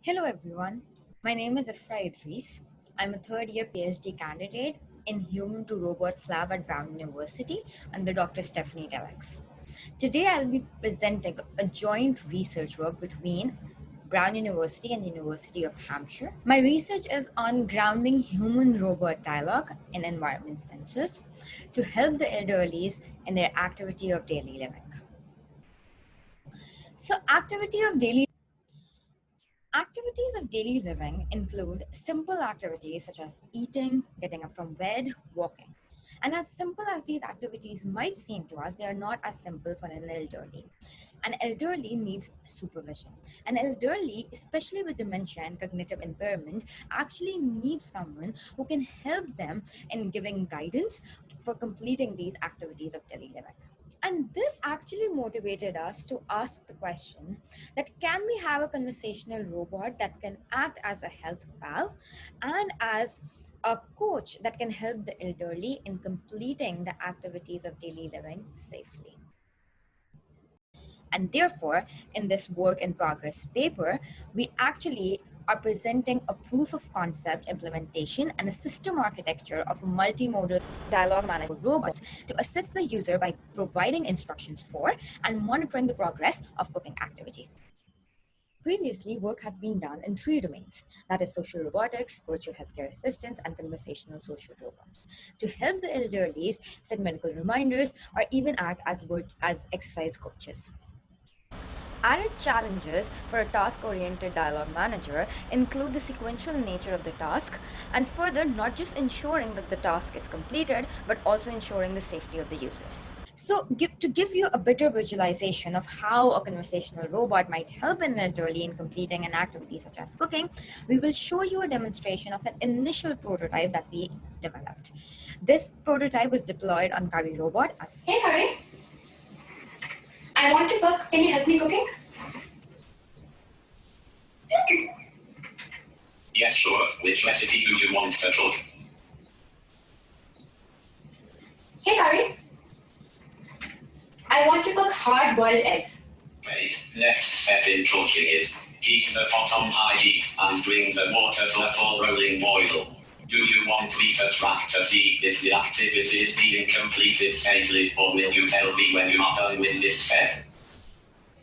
Hello everyone, my name is Ifra Idris. I'm a third year PhD candidate in Human to Robots Lab at Brown University under Dr. Stephanie Telex. Today I'll be presenting a joint research work between Brown University and University of Hampshire. My research is on grounding human-robot dialogue in environment sensors to help the elderlies in their activity of daily living. So Activities of daily living include simple activities such as eating, getting up from bed, walking. And as simple as these activities might seem to us, they are not as simple for an elderly. An elderly needs supervision. An elderly, especially with dementia and cognitive impairment, actually needs someone who can help them in giving guidance for completing these activities of daily living. And this actually motivated us to ask the question that can we have a conversational robot that can act as a health pal and as a coach that can help the elderly in completing the activities of daily living safely. And therefore, in this work in progress paper, we actually are presenting a proof of concept implementation and a system architecture of a multimodal dialogue manager robots to assist the user by providing instructions for and monitoring the progress of cooking activity. Previously, work has been done in three domains, that is social robotics, virtual healthcare assistants, and conversational social robots, to help the elderly set medical reminders or even act as exercise coaches. Added challenges for a task-oriented dialogue manager include the sequential nature of the task and further not just ensuring that the task is completed, but also ensuring the safety of the users. So to give you a better visualization of how a conversational robot might help an elderly in completing an activity such as cooking, we will show you a demonstration of an initial prototype that we developed. This prototype was deployed on Curry Robot. Hey Curry, I want to cook. Can you help me cooking? Yes, sure. Which recipe do you want to cook? Hey Curry, I want to cook hard-boiled eggs. Great. Next step in cooking is heat the pot on high heat and bring the water to a full rolling boil. Do you want me to track to see if the activity is being completed safely, or will you tell me when you are done with this step?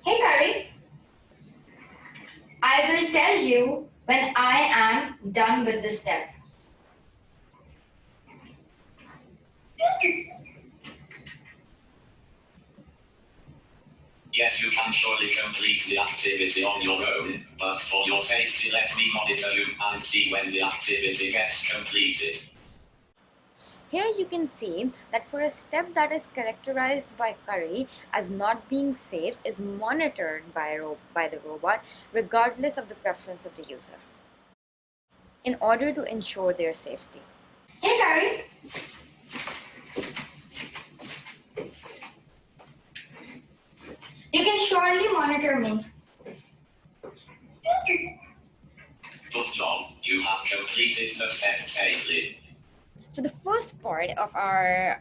Hey Curry, I will tell you when I am done with this step. Yes, you can surely complete the activity on your own, but for your safety let me monitor you and see when the activity gets completed. Here you can see that for a step that is characterized by Curry as not being safe is monitored by the robot regardless of the preference of the user in order to ensure their safety. Hey Curry! You can surely monitor me. Good job, you have completed the step safely. So the first part of our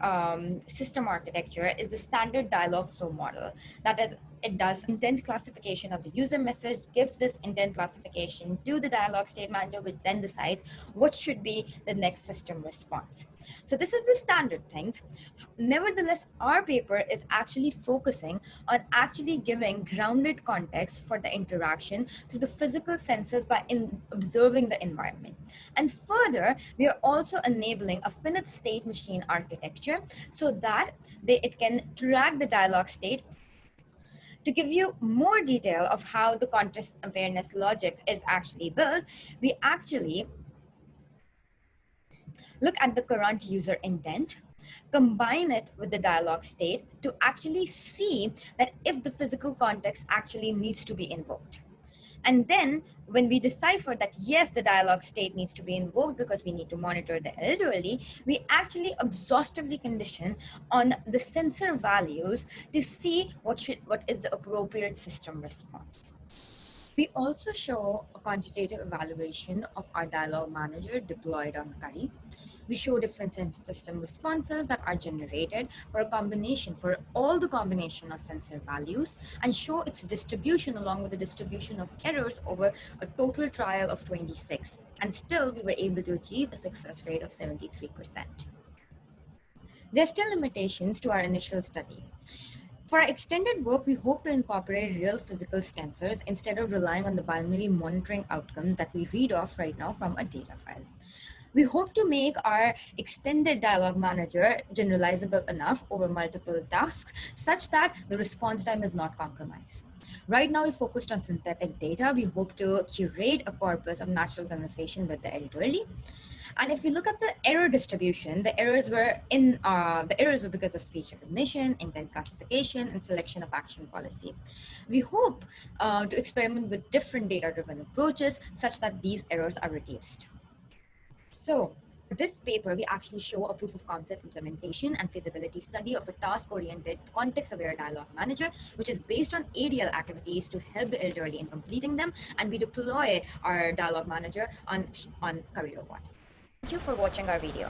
system architecture is the standard dialogue flow model. That is, it does intent classification of the user message, gives this intent classification to the dialogue state manager, which then decides what should be the next system response. So this is the standard things. Nevertheless, our paper is actually focusing on actually giving grounded context for the interaction through the physical senses by observing the environment. And further, we are also enabling a finite state machine architecture so that it can track the dialogue state. To give you more detail of how the context awareness logic is actually built, we actually look at the current user intent, combine it with the dialogue state to actually see that if the physical context actually needs to be invoked. And then when we decipher that, yes, the dialogue state needs to be invoked because we need to monitor the elderly, we actually exhaustively condition on the sensor values to see what is the appropriate system response. We also show a quantitative evaluation of our dialogue manager deployed on Curry. We show different system responses that are generated for all the combination of sensor values, and show its distribution along with the distribution of errors over a total trial of 26. And still, we were able to achieve a success rate of 73%. There are still limitations to our initial study. For our extended work, we hope to incorporate real physical sensors instead of relying on the binary monitoring outcomes that we read off right now from a data file. We hope to make our extended dialog manager generalizable enough over multiple tasks such that the response time is not compromised. Right now, we focused on synthetic data. We hope to curate a corpus of natural conversation with the editorially. And if you look at the error distribution, the errors were because of speech recognition, intent classification, and selection of action policy. We hope to experiment with different data-driven approaches such that these errors are reduced. So, this paper, we actually show a proof of concept implementation and feasibility study of a task-oriented, context-aware dialogue manager, which is based on ADL activities to help the elderly in completing them, and we deploy our dialogue manager on Career Robot. Thank you for watching our video.